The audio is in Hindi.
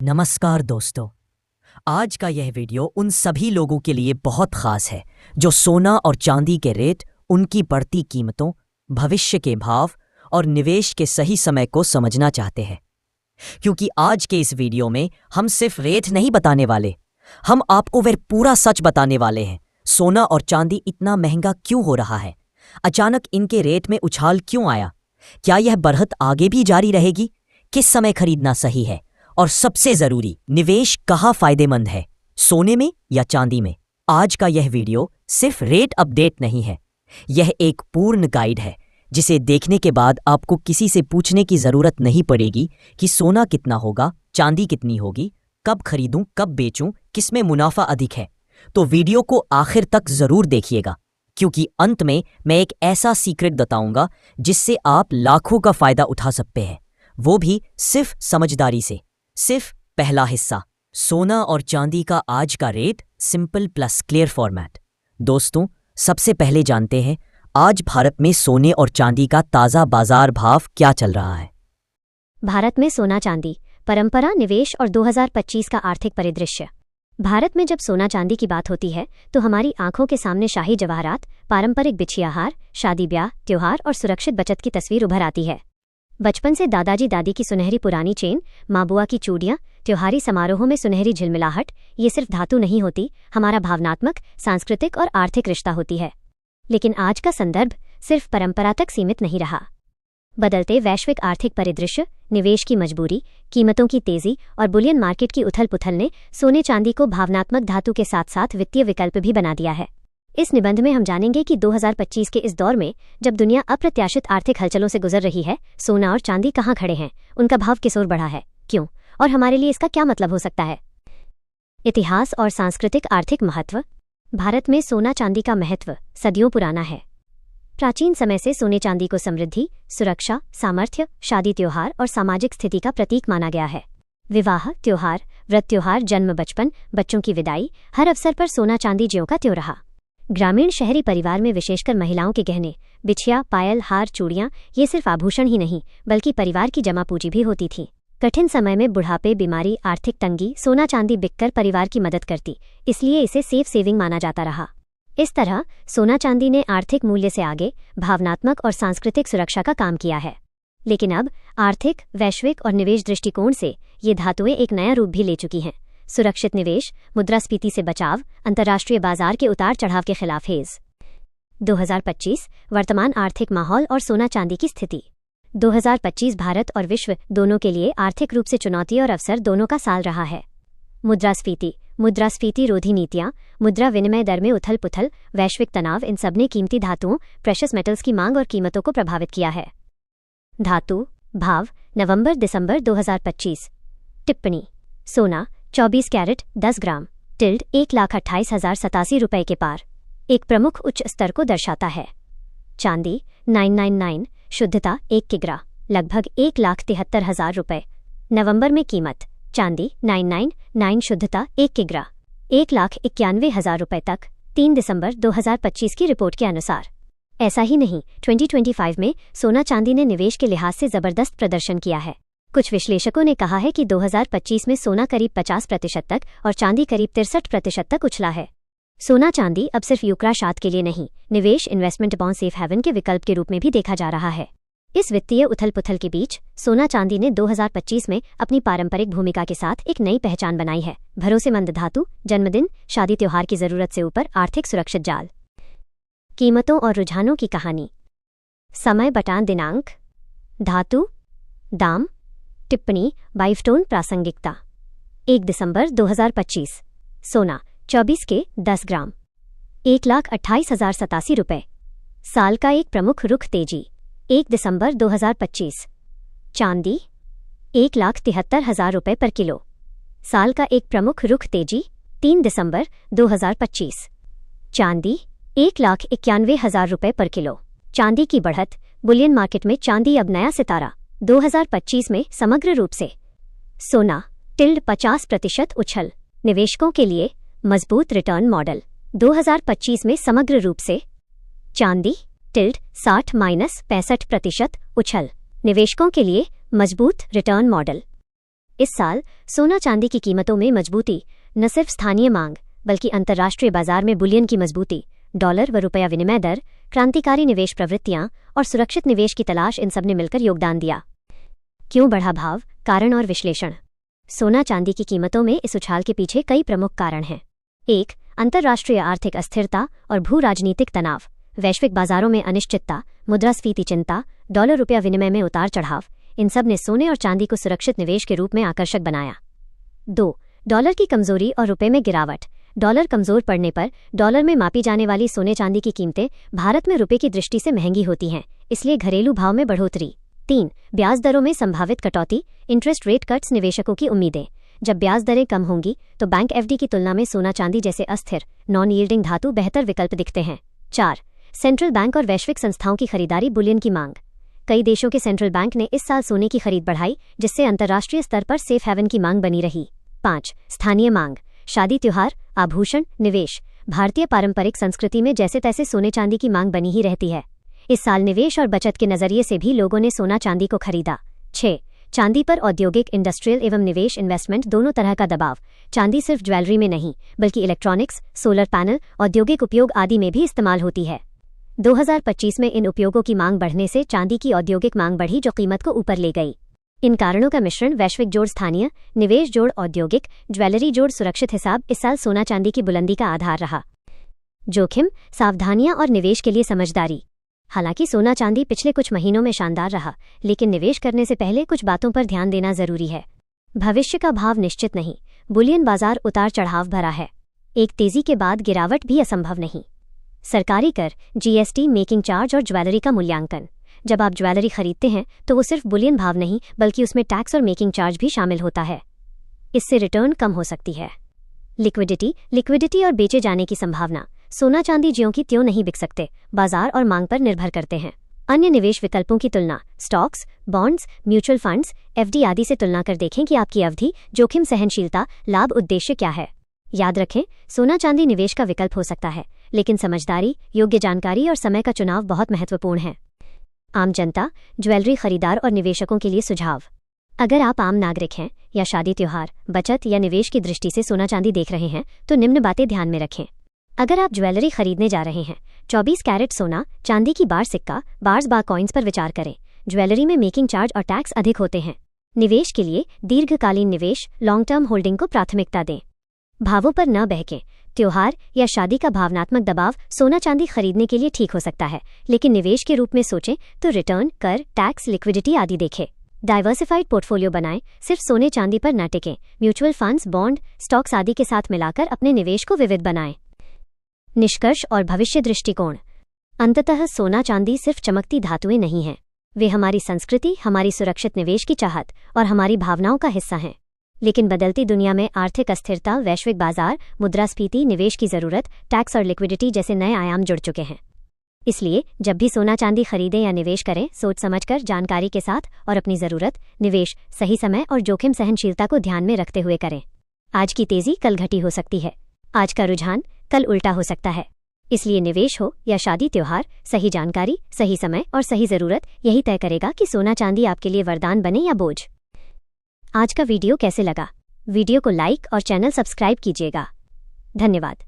नमस्कार दोस्तों। आज का यह वीडियो उन सभी लोगों के लिए बहुत खास है जो सोना और चांदी के रेट, उनकी बढ़ती कीमतों, भविष्य के भाव और निवेश के सही समय को समझना चाहते हैं। क्योंकि आज के इस वीडियो में हम सिर्फ रेट नहीं बताने वाले, हम आपको वह पूरा सच बताने वाले हैं। सोना और चांदी इतना महंगा क्यों हो रहा है? अचानक इनके रेट में उछाल क्यों आया? क्या यह बढ़त आगे भी जारी रहेगी? किस समय खरीदना सही है? और सबसे जरूरी, निवेश कहाँ फायदेमंद है, सोने में या चांदी में? आज का यह वीडियो सिर्फ रेट अपडेट नहीं है, यह एक पूर्ण गाइड है जिसे देखने के बाद आपको किसी से पूछने की जरूरत नहीं पड़ेगी कि सोना कितना होगा, चांदी कितनी होगी, कब खरीदूं, कब बेचूं, किसमें मुनाफा अधिक है। तो वीडियो को आखिर तक जरूर देखिएगा, क्योंकि अंत में मैं एक ऐसा सीक्रेट बताऊंगा जिससे आप लाखों का फायदा उठा सकते हैं, वो भी सिर्फ समझदारी से। सिर्फ पहला हिस्सा, सोना और चांदी का आज का rate, simple plus clear format. दोस्तों, सबसे पहले जानते हैं आज भारत में सोने और चांदी का ताज़ा बाजार भाव क्या चल रहा है। भारत में सोना चांदी, परंपरा, निवेश और 2025 का आर्थिक परिदृश्य। भारत में जब सोना चांदी की बात होती है तो हमारी आंखों के सामने शाही जवाहरात, पारंपरिक बिछिया हार, शादी ब्याह, त्योहार और सुरक्षित बचत की तस्वीर उभर आती है। बचपन से दादाजी दादी की सुनहरी पुरानी चेन, माँ बुआ की चूड़ियाँ, त्योहारी समारोहों में सुनहरी झिलमिलाहट, ये सिर्फ धातु नहीं होती, हमारा भावनात्मक, सांस्कृतिक और आर्थिक रिश्ता होती है। लेकिन आज का संदर्भ सिर्फ परंपरा तक सीमित नहीं रहा। बदलते वैश्विक आर्थिक परिदृश्य, निवेश की मजबूरी, कीमतों की तेजी और बुलियन मार्केट की उथल पुथल ने सोने चांदी को भावनात्मक धातु के साथ साथ वित्तीय विकल्प भी बना दिया है। इस निबंध में हम जानेंगे कि 2025 के इस दौर में जब दुनिया अप्रत्याशित आर्थिक हलचलों से गुजर रही है, सोना और चांदी कहाँ खड़े हैं, उनका भाव किस ओर बढ़ा है, क्यों, और हमारे लिए इसका क्या मतलब हो सकता है। इतिहास और सांस्कृतिक आर्थिक महत्व। भारत में सोना चांदी का महत्व सदियों पुराना है। प्राचीन समय से सोने चांदी को समृद्धि, सुरक्षा, सामर्थ्य, शादी त्योहार और सामाजिक स्थिति का प्रतीक माना गया है। विवाह, त्योहार, व्रत त्योहार, जन्म, बचपन, बच्चों की विदाई, हर अवसर पर सोना चांदी ज्यों का त्यों रहा। ग्रामीण शहरी परिवार में विशेषकर महिलाओं के गहने, बिछिया, पायल, हार, चूड़ियाँ, ये सिर्फ आभूषण ही नहीं बल्कि परिवार की जमा पूंजी भी होती थी। कठिन समय में बुढ़ापे, बीमारी, आर्थिक तंगी, सोना चांदी बिककर परिवार की मदद करती, इसलिए इसे सेफ सेविंग माना जाता रहा। इस तरह सोना चांदी ने आर्थिक मूल्य से आगे भावनात्मक और सांस्कृतिक सुरक्षा का काम किया है। लेकिन अब आर्थिक, वैश्विक और निवेश दृष्टिकोण से ये धातुएं एक नया रूप भी ले चुकी हैं। सुरक्षित निवेश, मुद्रास्फीति से बचाव, अंतर्राष्ट्रीय बाजार के उतार चढ़ाव के खिलाफ हेज। 2025 वर्तमान आर्थिक माहौल और सोना चांदी की स्थिति। 2025 भारत और विश्व दोनों के लिए आर्थिक रूप से चुनौती और अवसर दोनों का साल रहा है। मुद्रास्फीति रोधी नीतियां, मुद्रा विनिमय दर में उथल पुथल, वैश्विक तनाव, इन सबने कीमती धातुओं, प्रेशस मेटल्स की मांग और कीमतों को प्रभावित किया है। धातु भाव नवंबर-दिसंबर 2025। टिप्पणी। सोना 24 कैरेट 10 ग्राम टिल्ड 1,28,087 रुपये के पार, एक प्रमुख उच्च स्तर को दर्शाता है। चांदी 999 शुद्धता 1 किग्रा, लगभग 1,73,000 रुपये। नवंबर में कीमत, चांदी 999 शुद्धता 1 किग्रा 1,91,000 रुपये तक, 3 दिसंबर 2025 की रिपोर्ट के अनुसार। ऐसा ही नहीं, 2025 में सोना चांदी ने निवेश के लिहाज से जबरदस्त प्रदर्शन किया है। कुछ विश्लेषकों ने कहा है कि 2025 में सोना करीब 50% तक और चांदी करीब 63% तक उछला है। सोना चांदी अब सिर्फ युक्राशात के लिए नहीं, निवेश, इन्वेस्टमेंट बॉन्ड, सेफ हेवन के विकल्प के रूप में भी देखा जा रहा है। इस वित्तीय उथल पुथल के बीच सोना चांदी ने 2025 में अपनी पारंपरिक भूमिका के साथ एक नई पहचान बनाई है। भरोसेमंद धातु, जन्मदिन, शादी त्योहार की जरूरत से ऊपर आर्थिक सुरक्षित जाल। कीमतों और रुझानों की कहानी। समय बटान दिनांक। धातु दाम। टिप्पणी। बाइफटोन प्रासंगिकता। 1 दिसंबर 2025। सोना 24 के 10 ग्राम 1,28,087 रुपये। साल का एक प्रमुख रुख तेजी। 1 दिसंबर 2025। चांदी 1,73,000 रुपये पर किलो। साल का एक प्रमुख रुख तेजी। 3 दिसंबर 2025। चांदी 1,91,000 रुपये पर किलो। चांदी की बढ़त। बुलियन मार्केट में चांदी अब नया सितारा। 2025 में समग्र रूप से। सोना टिल्ड 50% उछल, निवेशकों के लिए मजबूत रिटर्न मॉडल। 2025 में समग्र रूप से। चांदी टिल्ड 60-65% उछल, निवेशकों के लिए मजबूत रिटर्न मॉडल। इस साल सोना चांदी की कीमतों में मजबूती न सिर्फ स्थानीय मांग बल्कि अंतर्राष्ट्रीय बाजार में बुलियन की मजबूती, डॉलर व रुपया विनिमय दर, क्रांतिकारी निवेश प्रवृत्तियां और सुरक्षित निवेश की तलाश, इन सब ने मिलकर योगदान दिया। क्यों बढ़ा भाव, कारण और विश्लेषण। सोना चांदी की कीमतों में इस उछाल के पीछे कई प्रमुख कारण हैं। 1. अंतर्राष्ट्रीय आर्थिक अस्थिरता और भू राजनीतिक तनाव। वैश्विक बाजारों में अनिश्चितता, मुद्रास्फीति चिंता, डॉलर रुपया विनिमय में उतार चढ़ाव, इन सब ने सोने और चांदी को सुरक्षित निवेश के रूप में आकर्षक बनाया। 2. डॉलर की कमजोरी और रुपये में गिरावट। डॉलर कमजोर पड़ने पर डॉलर में मापी जाने वाली सोने चांदी की कीमतें भारत में रुपये की दृष्टि से महंगी होती हैं, इसलिए घरेलू भाव में बढ़ोतरी। 3. ब्याज दरों में संभावित कटौती, इंटरेस्ट रेट कट्स। निवेशकों की उम्मीदें। जब ब्याज दरें कम होंगी तो बैंक एफडी की तुलना में सोना चांदी जैसे अस्थिर नॉन यील्डिंग धातु बेहतर विकल्प दिखते हैं। 4. सेंट्रल बैंक और वैश्विक संस्थाओं की खरीदारी, बुलियन की मांग। कई देशों के सेंट्रल बैंक ने इस साल सोने की खरीद बढ़ाई, जिससे अंतर्राष्ट्रीय स्तर पर सेफ हेवन की मांग बनी रही। 5. स्थानीय मांग, शादी त्योहार, आभूषण, निवेश। भारतीय पारंपरिक संस्कृति में जैसे तैसे सोने चांदी की मांग बनी ही रहती है। इस साल निवेश और बचत के नजरिए से भी लोगों ने सोना चांदी को खरीदा। 6. चांदी पर औद्योगिक, इंडस्ट्रियल एवं निवेश इन्वेस्टमेंट दोनों तरह का दबाव। चांदी सिर्फ ज्वेलरी में नहीं बल्कि इलेक्ट्रॉनिक्स, सोलर पैनल, औद्योगिक उपयोग आदि में भी इस्तेमाल होती है। 2025 में इन उपयोगों की मांग बढ़ने से चांदी की औद्योगिक मांग बढ़ी, जो कीमत को ऊपर ले गई। इन कारणों का मिश्रण, वैश्विक जोड़ स्थानीय, निवेश जोड़ औद्योगिक, ज्वेलरी जोड़ सुरक्षित हिसाब, इस साल सोना चांदी की बुलंदी का आधार रहा। जोखिम, सावधानियां और निवेश के लिए समझदारी। हालांकि सोना चांदी पिछले कुछ महीनों में शानदार रहा, लेकिन निवेश करने से पहले कुछ बातों पर ध्यान देना जरूरी है। भविष्य का भाव निश्चित नहीं, बुलियन बाजार उतार चढ़ाव भरा है। एक तेजी के बाद गिरावट भी असंभव नहीं। सरकारी कर, जीएसटी, मेकिंग चार्ज और ज्वेलरी का मूल्यांकन। जब आप ज्वेलरी खरीदते हैं तो वो सिर्फ बुलियन भाव नहीं बल्कि उसमें टैक्स और मेकिंग चार्ज भी शामिल होता है। इससे रिटर्न कम हो सकती है। लिक्विडिटी और बेचे जाने की संभावना। सोना चांदी ज्यों की त्यों नहीं बिक सकते, बाजार और मांग पर निर्भर करते हैं। अन्य निवेश विकल्पों की तुलना, stocks, bonds, mutual funds, FD आदि से तुलना कर देखें कि आपकी अवधि, जोखिम सहनशीलता, लाभ उद्देश्य क्या है। याद रखें, सोना चांदी निवेश का विकल्प हो सकता है, लेकिन समझदारी, योग्य जानकारी और समय का चुनाव बहुत महत्वपूर्ण है। आम जनता, ज्वेलरी खरीदार और निवेशकों के लिए सुझाव। अगर आप आम नागरिक हैं या शादी त्योहार, बचत या निवेश की दृष्टि से सोना चांदी देख रहे हैं तो निम्न बातें ध्यान में रखें। अगर आप ज्वेलरी खरीदने जा रहे हैं, 24 कैरेट सोना, चांदी की बार सिक्का, बार्स बार कॉइन्स पर विचार करें। ज्वेलरी में मेकिंग चार्ज और टैक्स अधिक होते हैं। निवेश के लिए दीर्घकालीन निवेश, लॉन्ग टर्म होल्डिंग को प्राथमिकता दें। भावों पर न बहकें। त्योहार या शादी का भावनात्मक दबाव सोना चांदी खरीदने के लिए ठीक हो सकता है, लेकिन निवेश के रूप में सोचें तो रिटर्न, कर, टैक्स, लिक्विडिटी आदि देखें। डाइवर्सिफाइड पोर्टफोलियो बनाएं, सिर्फ सोने चांदी पर न टिकें। म्यूचुअल फंड्स, बॉन्ड, स्टॉक्स आदि के साथ मिलाकर अपने निवेश को विविध बनाएं। निष्कर्ष और भविष्य दृष्टिकोण। अंततः सोना चांदी सिर्फ चमकती धातुएं नहीं हैं, वे हमारी संस्कृति, हमारी सुरक्षित निवेश की चाहत और हमारी भावनाओं का हिस्सा हैं। लेकिन बदलती दुनिया में आर्थिक अस्थिरता, वैश्विक बाजार, मुद्रास्फीति, निवेश की जरूरत, टैक्स और लिक्विडिटी जैसे नए आयाम जुड़ चुके हैं। इसलिए जब भी सोना चांदी खरीदें या निवेश करें, सोच समझकर, जानकारी के साथ और अपनी जरूरत, निवेश, सही समय और जोखिम सहनशीलता को ध्यान में रखते हुए करें। आज की तेजी कल घटी हो सकती है, आज का रुझान कल उल्टा हो सकता है। इसलिए निवेश हो या शादी त्योहार, सही जानकारी, सही समय और सही जरूरत यही तय करेगा कि सोना चांदी आपके लिए वरदान बने या बोझ। आज का वीडियो कैसे लगा? वीडियो को लाइक और चैनल सब्सक्राइब कीजिएगा। धन्यवाद।